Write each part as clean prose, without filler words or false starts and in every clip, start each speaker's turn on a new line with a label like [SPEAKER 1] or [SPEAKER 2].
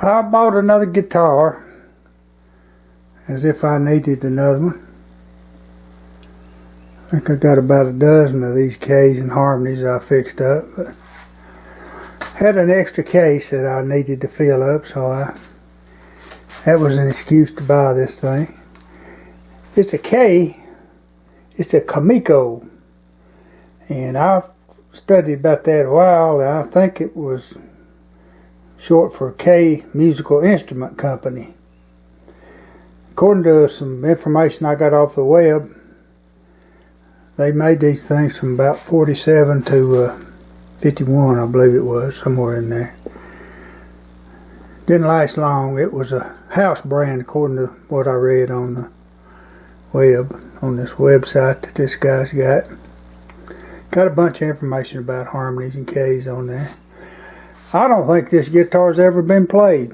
[SPEAKER 1] I bought another guitar as if I needed another one. I think I got about a dozen of these K's and harmonies I fixed up, but had an extra case that I needed to fill up, so that was an excuse to buy this thing. It's a K, it's a Kamico, and I've studied about that a while. I think it was short for K Musical Instrument Company. According to some information I got off the web, they made these things from about 47 to 51, I believe it was, somewhere in there. Didn't last long. It was a house brand, according to what I read on the web, on this website that this guy's got. Got a bunch of information about harmonies and K's on there. I don't think this guitar's ever been played.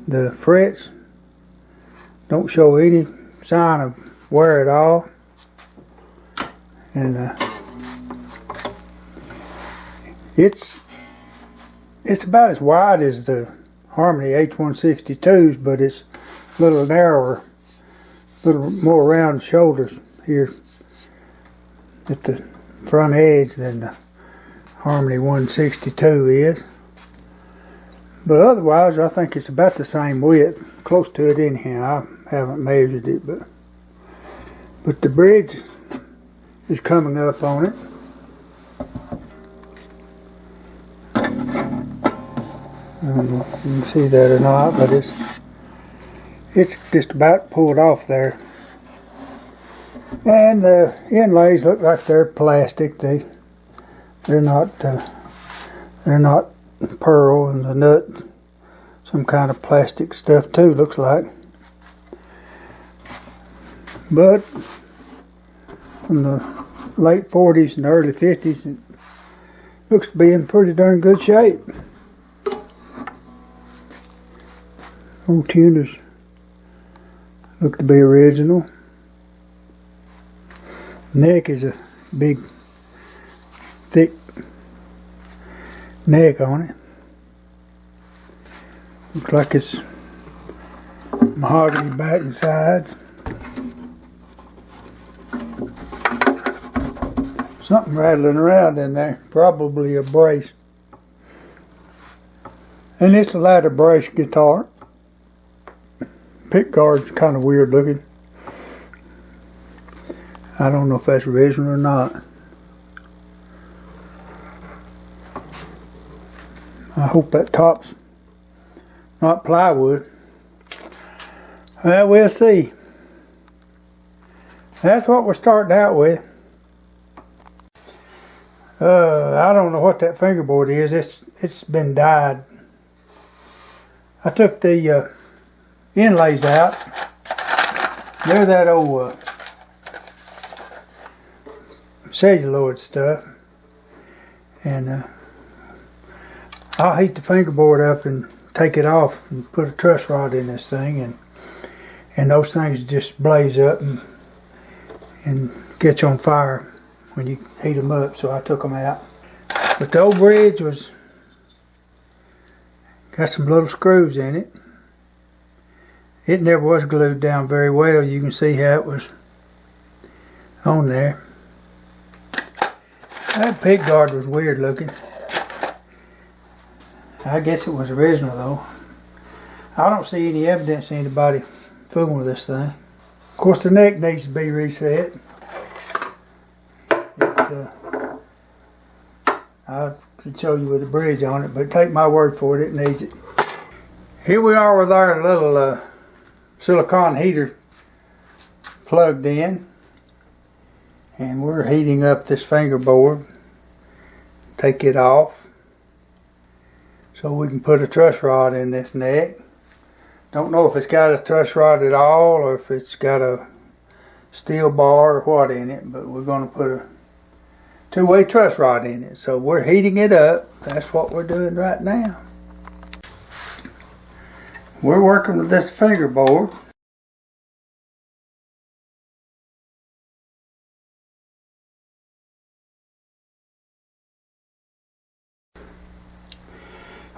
[SPEAKER 1] The frets don't show any sign of wear at all. And it's about as wide as the Harmony H162s, but it's a little narrower, a little more round shoulders here at the front edge than the Harmony 162 is. But otherwise, I think it's about the same width, close to it anyhow. I haven't measured it, but the bridge is coming up on it. I don't know if you can see that or not, but it's just about pulled off there. And the inlays look like they're plastic. They're not pearl, and the nut some kind of plastic stuff too, looks like. But from the late 40s and early 50s, it looks to be in pretty darn good shape. Old tuners look to be original. Neck is a big, thick neck on it. Looks like it's mahogany back and sides. Something rattling around in there, probably a brace. And it's a ladder brace guitar. Pick guard's kind of weird looking. I don't know if that's original or not. I hope that top's not plywood. Well, we'll see. That's what we're starting out with. I don't know what that fingerboard is. It's been dyed. I took the inlays out. They're that old celluloid stuff, and I'll heat the fingerboard up and take it off and put a truss rod in this thing, and those things just blaze up and catch on fire when you heat them up, so I took them out. But the old bridge got some little screws in it. It never was glued down very well. You can see how it was on there. That pick guard was weird looking. I guess it was original though. I don't see any evidence of anybody fooling with this thing. Of course, the neck needs to be reset. I could show you with a bridge on it, but take my word for it, it needs it. Here we are with our little silicone heater plugged in, and we're heating up this fingerboard. Take it off so we can put a truss rod in this neck. Don't know if it's got a truss rod at all or if it's got a steel bar or what in it, but we're going to put a two-way truss rod in it. So we're heating it up. That's what we're doing right now. We're working with this fingerboard.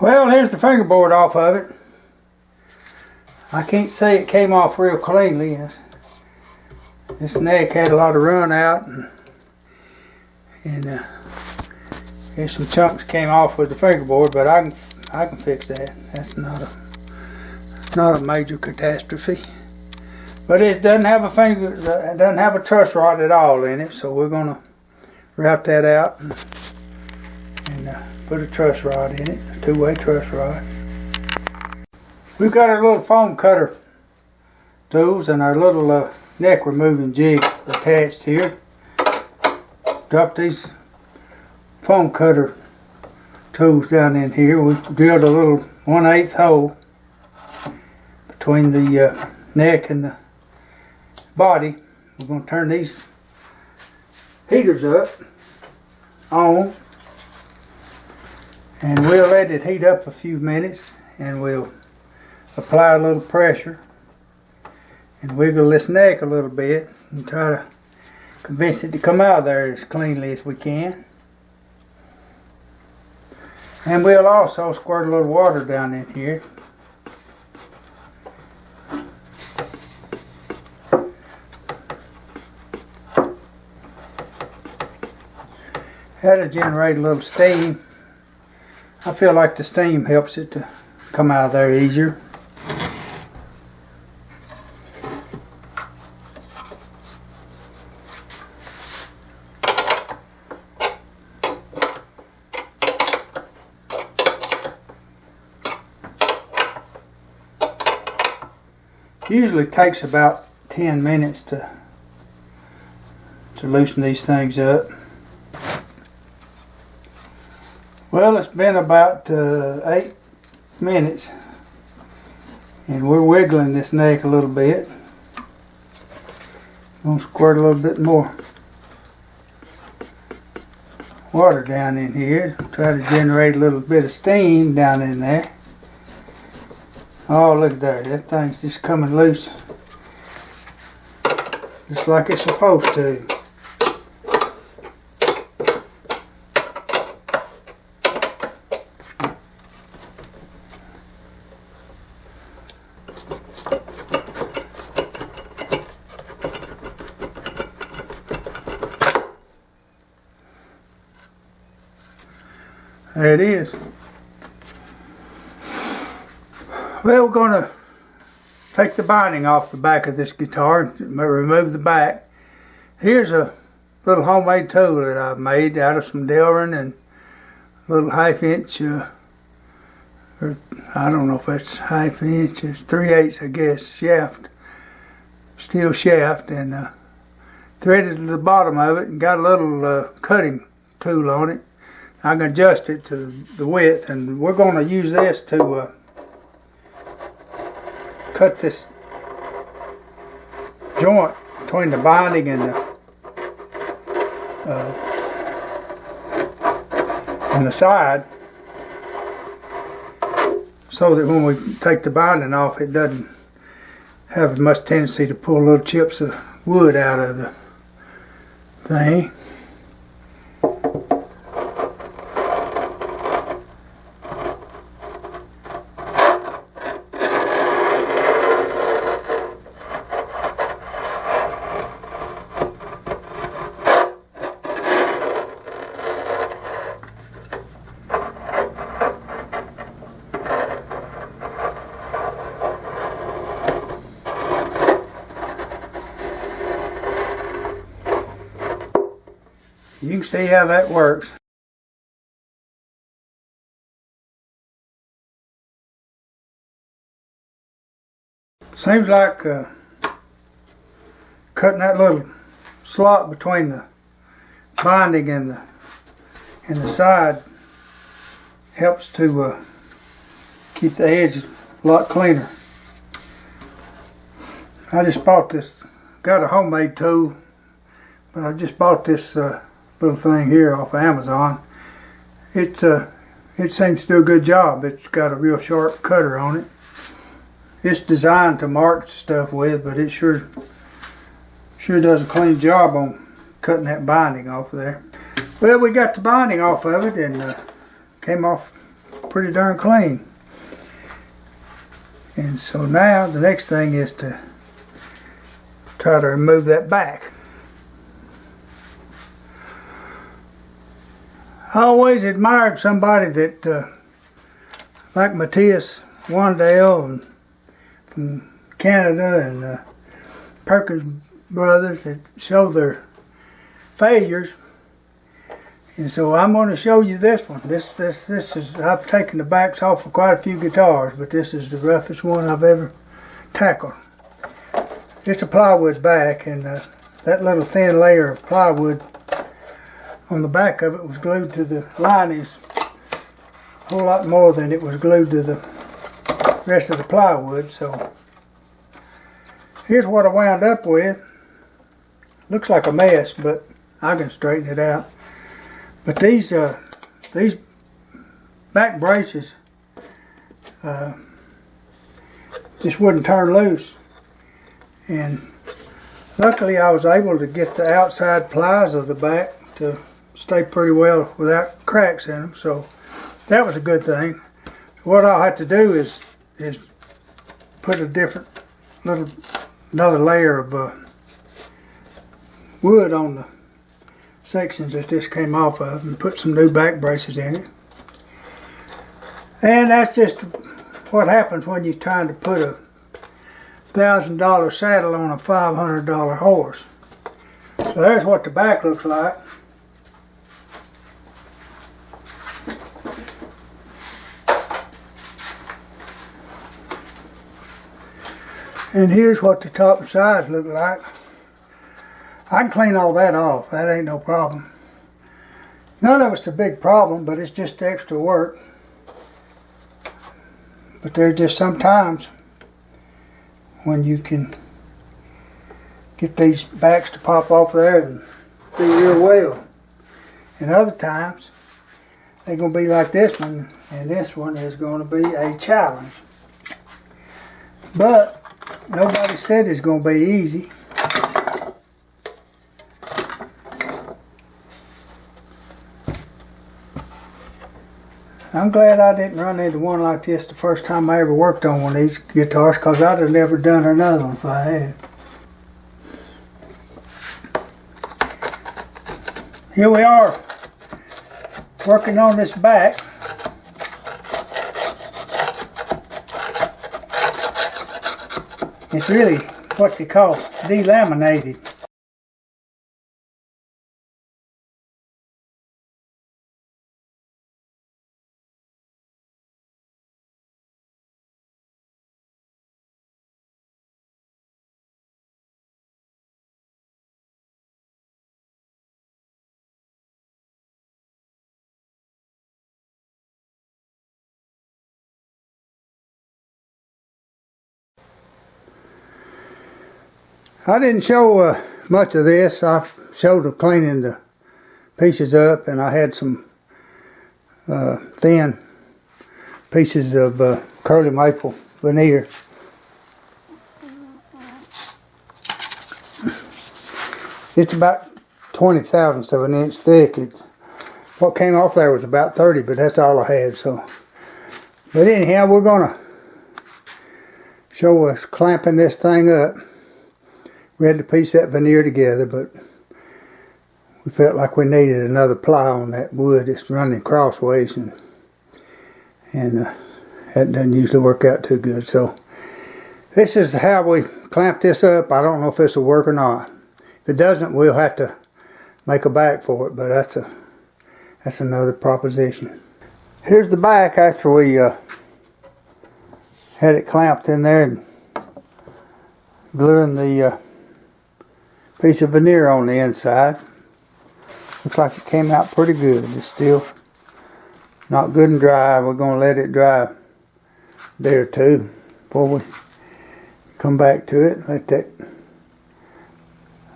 [SPEAKER 1] Well, here's the fingerboard off of it. I can't say it came off real cleanly. This neck had a lot of run out, and here's some chunks came off with the fingerboard, but I can fix that. That's not a major catastrophe. But it doesn't have it doesn't have a truss rod at all in it, so we're gonna route that out and put a truss rod in it, a two-way truss rod. We've got our little foam cutter tools and our little neck removing jig attached here. Drop these foam cutter tools down in here. We drilled a little 1/8 hole between the neck and the body. We're going to turn these heaters on, and we'll let it heat up a few minutes, and we'll apply a little pressure and wiggle this neck a little bit and try to convince it to come out of there as cleanly as we can. And we'll also squirt a little water down in here. That'll generate a little steam. I feel like the steam helps it to come out of there easier. Usually takes about 10 minutes to loosen these things up. Well, it's been about 8 minutes, and we're wiggling this neck a little bit. I'm going to squirt a little bit more water down in here, try to generate a little bit of steam down in there. Oh, look there, that thing's just coming loose, just like it's supposed to. There it is. Well, we're going to take the binding off the back of this guitar and remove the back. Here's a little homemade tool that I've made out of some Delrin and a little 1/2 inch, or I don't know if it's 1/2 inch, it's 3/8 I guess, shaft, steel shaft, and threaded to the bottom of it and got a little cutting tool on it. I can adjust it to the width, and we're going to use this to cut this joint between the binding and the side, so that when we take the binding off, it doesn't have much tendency to pull little chips of wood out of the thing. You can see how that works. Seems like cutting that little slot between the binding and the side helps to keep the edge a lot cleaner. I just bought this, got a homemade tool, but I just bought this little thing here off of Amazon. It seems to do a good job. It's got a real sharp cutter on it. It's designed to mark stuff with, but it sure does a clean job on cutting that binding off of there. Well, we got the binding off of it, and came off pretty darn clean. And so now the next thing is to try to remove that back. I always admired somebody that like Matthias Wandale from Canada and Perkins brothers that show their failures. And so I'm going to show you this one. This is, I've taken the backs off of quite a few guitars, but this is the roughest one I've ever tackled. It's a plywood back, and that little thin layer of plywood on the back of it was glued to the linings a whole lot more than it was glued to the rest of the plywood. So here's what I wound up with. Looks like a mess, but I can straighten it out. But these back braces just wouldn't turn loose, and luckily I was able to get the outside plies of the back to stay pretty well without cracks in them, so that was a good thing. What I'll have to do is put a different another layer of wood on the sections that this came off of and put some new back braces in it. And that's just what happens when you're trying to put a $1,000 saddle on a $500 horse. So there's what the back looks like. And here's what the top and sides look like. I can clean all that off. That ain't no problem. None of it's a big problem, but it's just extra work. But there's just sometimes when you can get these backs to pop off there and be real well. And other times they're going to be like this one, and this one is going to be a challenge. But nobody said it's going to be easy. I'm glad I didn't run into one like this the first time I ever worked on one of these guitars, because I'd have never done another one if I had. Here we are, working on this back. It's really what they call delaminated. I didn't show much of this. I showed of cleaning the pieces up, and I had some thin pieces of curly maple veneer. It's about 20 thousandths of an inch thick. What came off there was about 30, but that's all I had. So, but anyhow, we're gonna show us clamping this thing up. We had to piece that veneer together, but we felt like we needed another ply on that wood. It's running crossways, and that doesn't usually work out too good. So this is how we clamp this up. I don't know if this will work or not. If it doesn't, we'll have to make a back for it, but that's another proposition. Here's the back after we had it clamped in there and gluing the piece of veneer on the inside. Looks like it came out pretty good. It's still not good and dry. We're going to let it dry a day or two before we come back to it. Let that,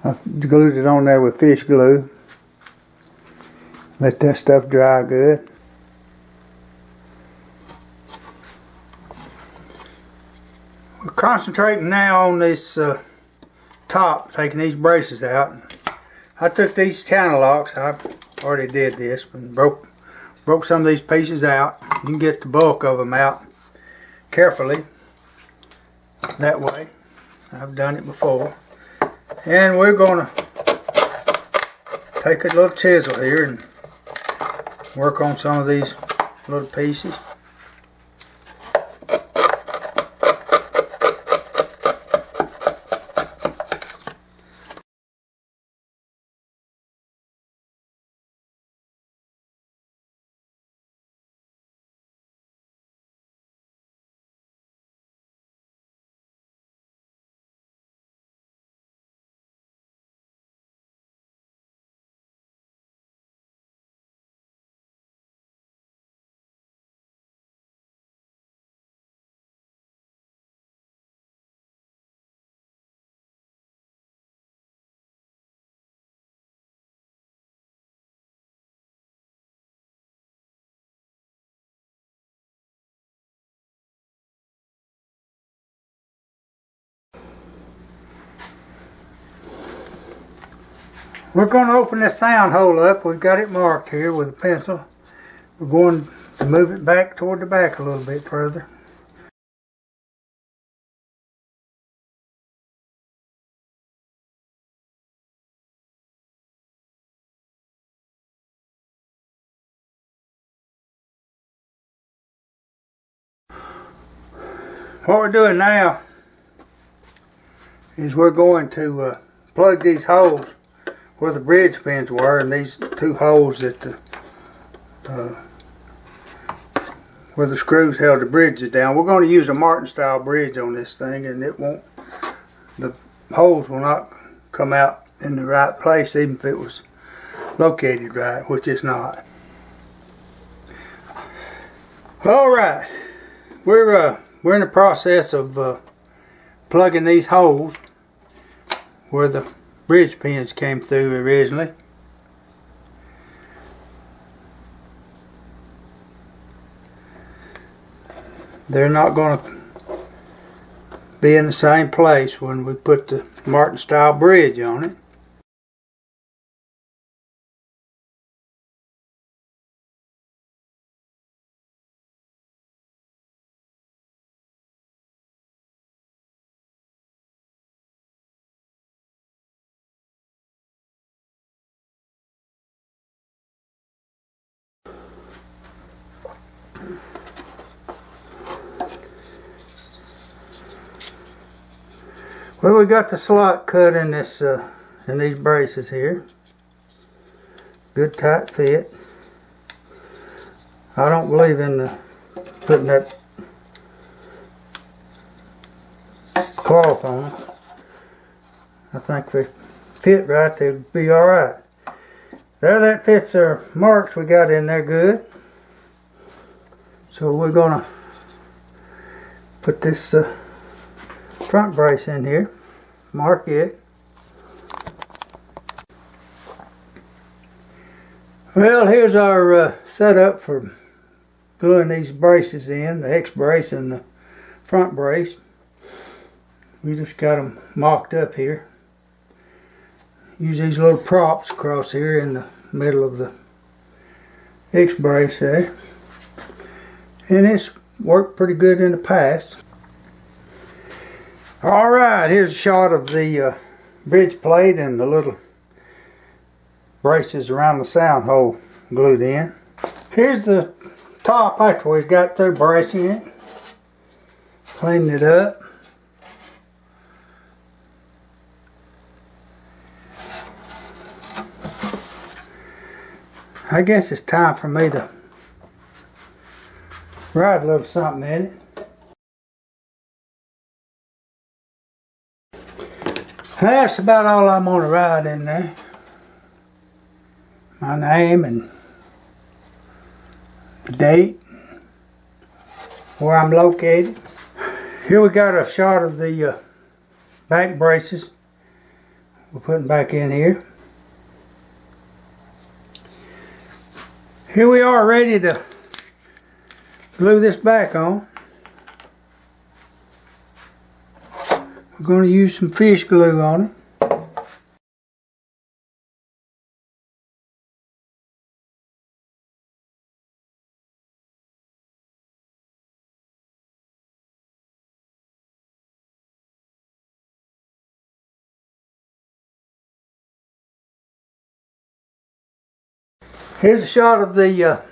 [SPEAKER 1] I glued it on there with fish glue. Let that stuff dry good. We're concentrating now on this top, taking these braces out. I took these channel locks. I already did this, but broke broke some of these pieces out. You can get the bulk of them out carefully that way. I've done it before. And we're going to take a little chisel here and work on some of these little pieces. We're going to open this sound hole up. We've got it marked here with a pencil. We're going to move it back toward the back a little bit further. What we're doing now is we're going to plug these holes where the bridge pins were, and these two holes that where the screws held the bridges down. We're going to use a Martin style bridge on this thing, and the holes will not come out in the right place even if it was located right, which it's not. Alright, we're in the process of plugging these holes where the bridge pins came through originally. They're not going to be in the same place when we put the Martin style bridge on it. Well, we got the slot cut in this in these braces here. Good tight fit. I don't believe in putting that cloth on them. I think if they fit right, they'd be alright. There, that fits our marks we got in there good. So we're gonna put this front brace in here, mark it. Well, here's our setup for gluing these braces in, the X brace and the front brace. We just got them mocked up here. Use these little props across here in the middle of the X brace there. And it's worked pretty good in the past. Alright, here's a shot of the bridge plate and the little braces around the sound hole glued in. Here's the top after we've got through bracing it. Cleaned it up. I guess it's time for me to write a little something in it. That's about all I'm going to write in there. My name and the date, where I'm located. Here we got a shot of the back braces we're putting back in here. Here we are ready to glue this back on. We're going to use some fish glue on it. Here's a shot of the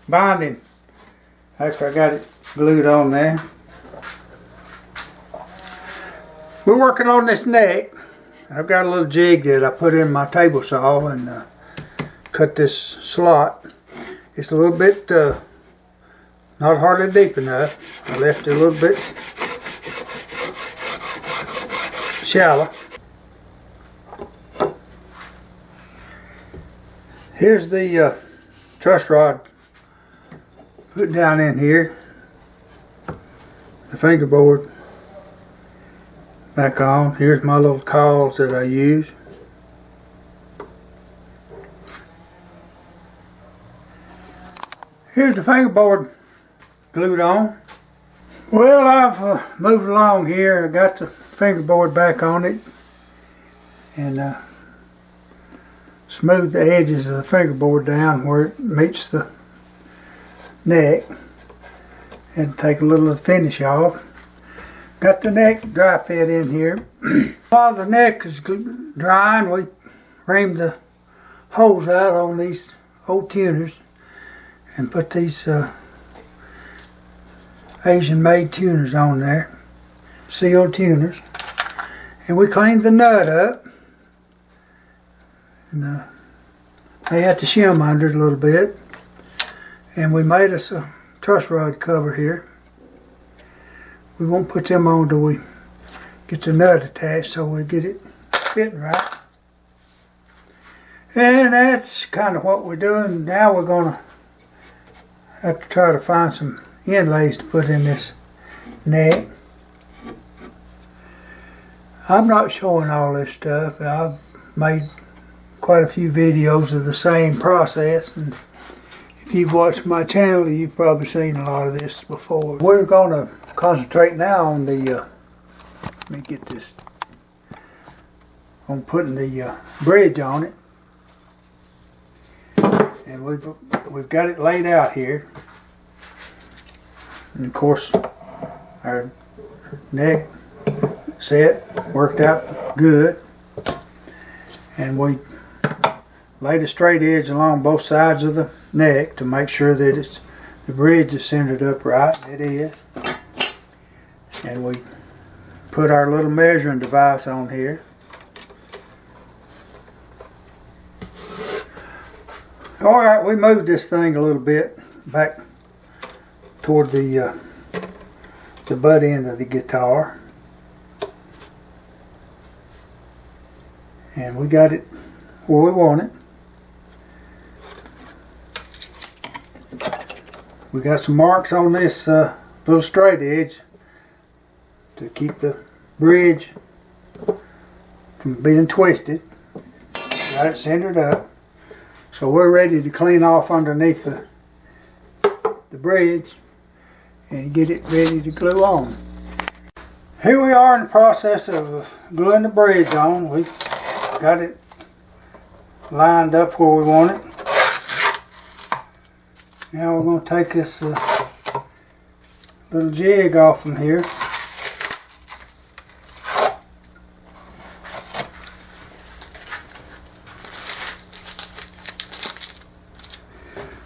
[SPEAKER 1] binding after I got it glued on there. We're working on this neck. I've got a little jig that I put in my table saw and cut this slot. It's a little bit not hardly deep enough. I left it a little bit shallow. Here's the truss rod put down in here. The fingerboard back on. Here's my little cawls that I use. Here's the fingerboard glued on. Well, I've moved along here. I got the fingerboard back on it and smoothed the edges of the fingerboard down where it meets the neck. Had to take a little of the finish off. Got the neck dry fit in here. While the neck is drying, we reamed the holes out on these old tuners and put these Asian made tuners on there, sealed tuners. And we cleaned the nut up. And they had to shim under it a little bit. And we made us a truss rod cover here. We won't put them on till we get the nut attached so we get it fitting right. And that's kind of what we're doing. Now we're going to have to try to find some inlays to put in this neck. I'm not showing all this stuff. I've made quite a few videos of the same process, and if you've watched my channel, you've probably seen a lot of this before. We're going to concentrate now on the, let me get this, on putting the bridge on it. And we've got it laid out here. And of course, our neck set worked out good. And we laid a straight edge along both sides of the neck to make sure that the bridge is centered up right. It is. And we put our little measuring device on here. Alright, we moved this thing a little bit back toward the butt end of the guitar. And we got it where we want it. We got some marks on this little straight edge to keep the bridge from being twisted. Got it centered up. So we're ready to clean off underneath the bridge and get it ready to glue on. Here we are in the process of gluing the bridge on. We've got it lined up where we want it. Now we're going to take this little jig off from here.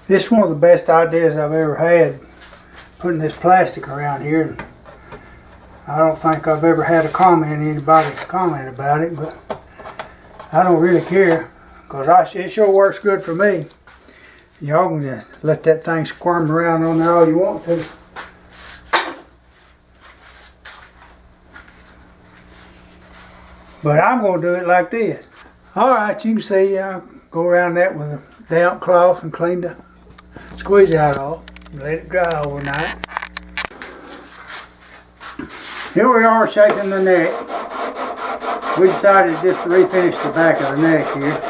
[SPEAKER 1] This is one of the best ideas I've ever had, putting this plastic around here. I don't think I've ever had anybody comment about it, but I don't really care, because it sure works good for me. Y'all can just let that thing squirm around on there all you want to. But I'm going to do it like this. Alright, you can see I go around that with a damp cloth and clean the squeeze out off and let it dry overnight. Here we are shaking the neck. We decided just to refinish the back of the neck here.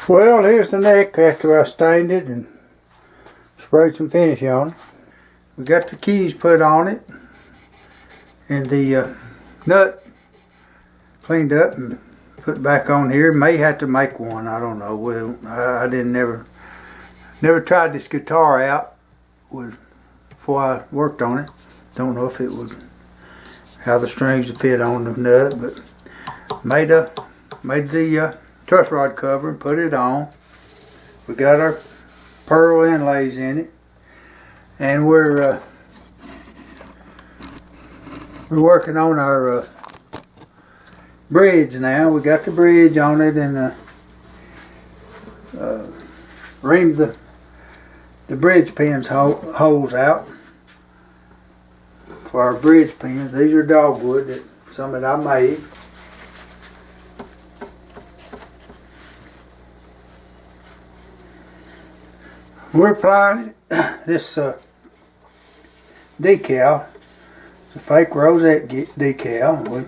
[SPEAKER 1] Well, here's the neck after I stained it and sprayed some finish on it. We got the keys put on it and the nut cleaned up and put back on here. May have to make one, I don't know. Well, I didn't ever Never tried this guitar out before I worked on it. Don't know if it would, how the strings would fit on the nut, but made the truss rod cover and put it on. We got our pearl inlays in it, and we're working on our bridge now. We got the bridge on it, and reamed the bridge pins holes out for our bridge pins. These are dogwood, some that I made. We're applying this decal. It's a fake rosette decal.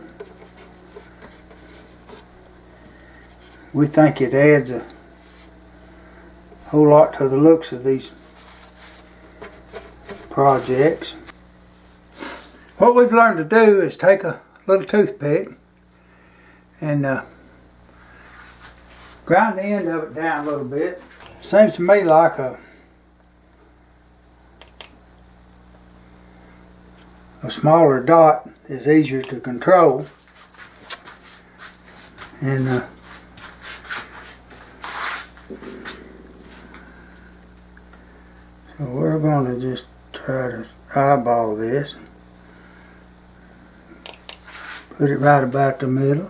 [SPEAKER 1] We think it adds a whole lot to the looks of these projects. What we've learned to do is take a little toothpick and grind the end of it down a little bit. Seems to me like a smaller dot is easier to control, and so we're going to just try to eyeball this, put it right about the middle.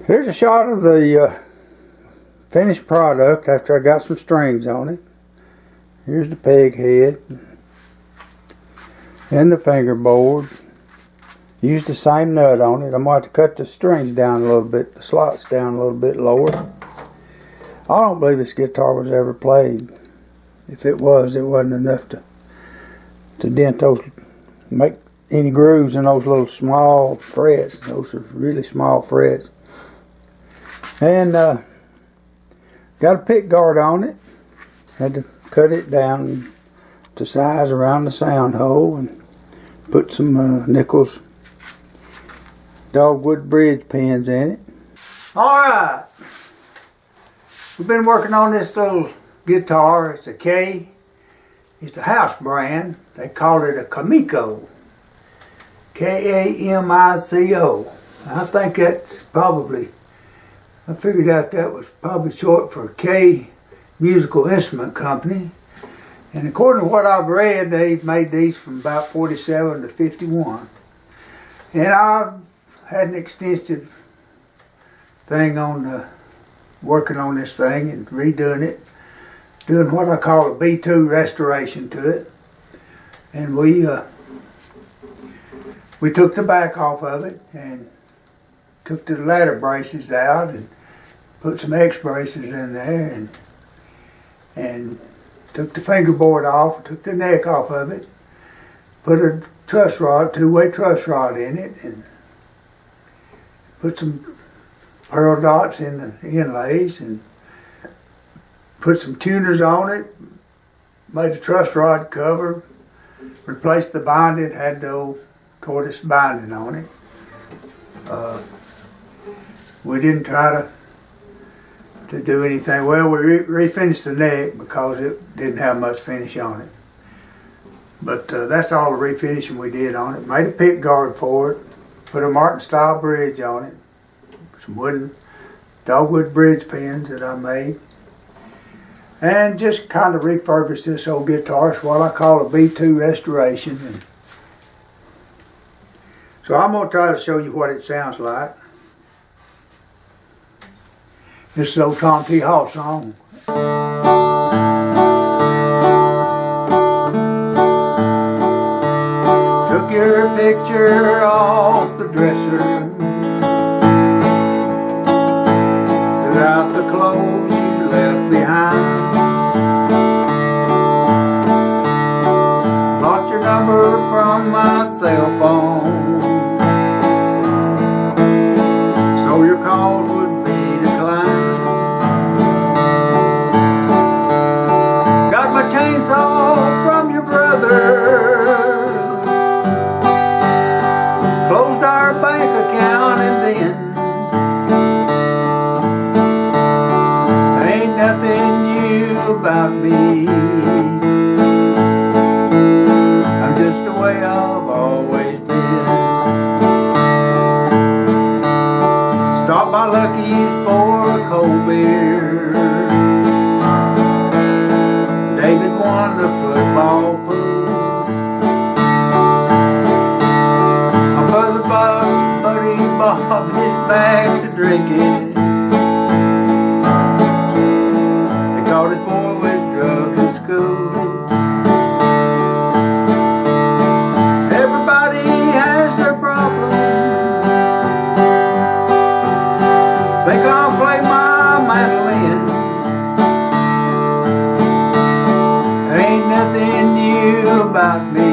[SPEAKER 1] Here's a shot of the finished product after I got some strings on it. Here's the peg head and the fingerboard. Used the same nut on it. I'm going to have to cut the strings down a little bit, the slots down a little bit lower. I don't believe this guitar was ever played. If it was, it wasn't enough to dent those, make any grooves in those little small frets. Those are really small frets. And got a pick guard on it. Had to cut it down to size around the sound hole and put some Nichols dogwood bridge pins in it. Alright, we've been working on this little guitar. It's a house brand. They call it a Kamico. K-A-M-I-C-O. I think that's probably, I figured out that was probably short for K Musical Instrument Company. And according to what I've read, they made these from about 47 to 51. And I've had an extensive thing on working on this thing and redoing it, doing what I call a B-2 restoration to it. And we took the back off of it and took the ladder braces out and put some X braces in there and took the fingerboard off, took the neck off of it, put a truss rod, two-way truss rod in it, and put some pearl dots in the inlays and put some tuners on it, made a truss rod cover, replaced the binding, had the old tortoise binding on it. We didn't try to do anything. Well, we refinished the neck because it didn't have much finish on it. But that's all the refinishing we did on it. Made a pick guard for it, put a Martin style bridge on it, some wooden dogwood bridge pins that I made, and just kind of refurbished this old guitar. It's what I call a B-2 restoration. And so I'm going to try to show you what it sounds like. This is an old Tom T. Hall song. Took your picture off the dresser, threw out the clothes you left behind, blocked your number from my cell phone, so your calls would be declined. Got my chainsaw from your brother, me. I'm just the way I've always been. Stop by Lucky's for a cold beer. David won the football pool. My brother buddy Bob his back to drinking. They caught his boy with drugs in school. Everybody has their problems. Think I'll play my mandolin. There ain't nothing new about me.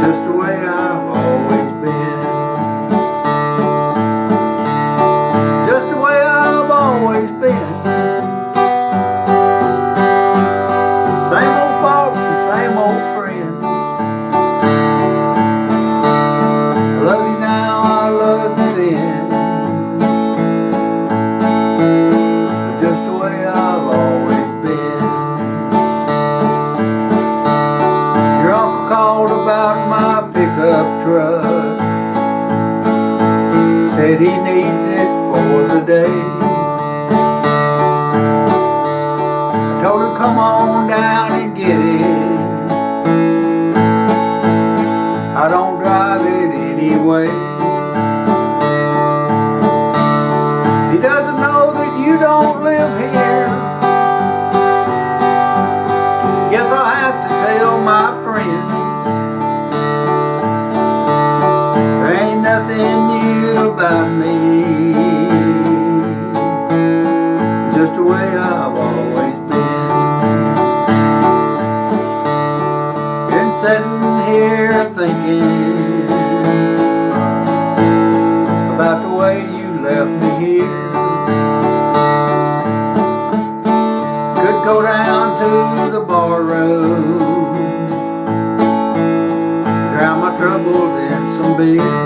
[SPEAKER 1] Just the way I've always been. Just the way I've always been. Same old faults and same old friends. I love you now, I love you then. But just the way I've always been. Your uncle called about my pickup truck. Said he needs it for the day. I told him come on down and get it. I don't drive it anyway. He doesn't know that you don't live here. Guess I'll have to tell my friends. There ain't nothing new about me. Just the way I've always been. Been sitting here thinking about the way you left me here. Could go down to the bar room, drown my troubles in some beer.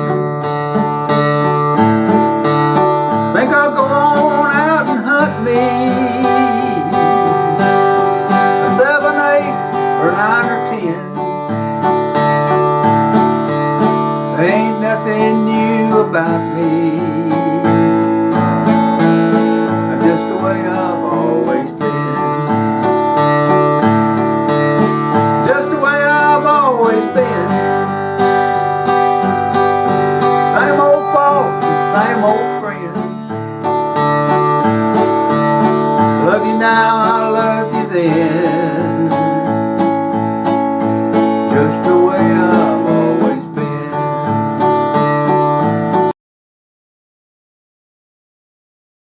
[SPEAKER 1] Think I'll go on out and hunt me a 7, 8, or 9 or 10. There ain't nothing new about me. I'm just the way I've always been. Just the way I've always been. Same old faults and same old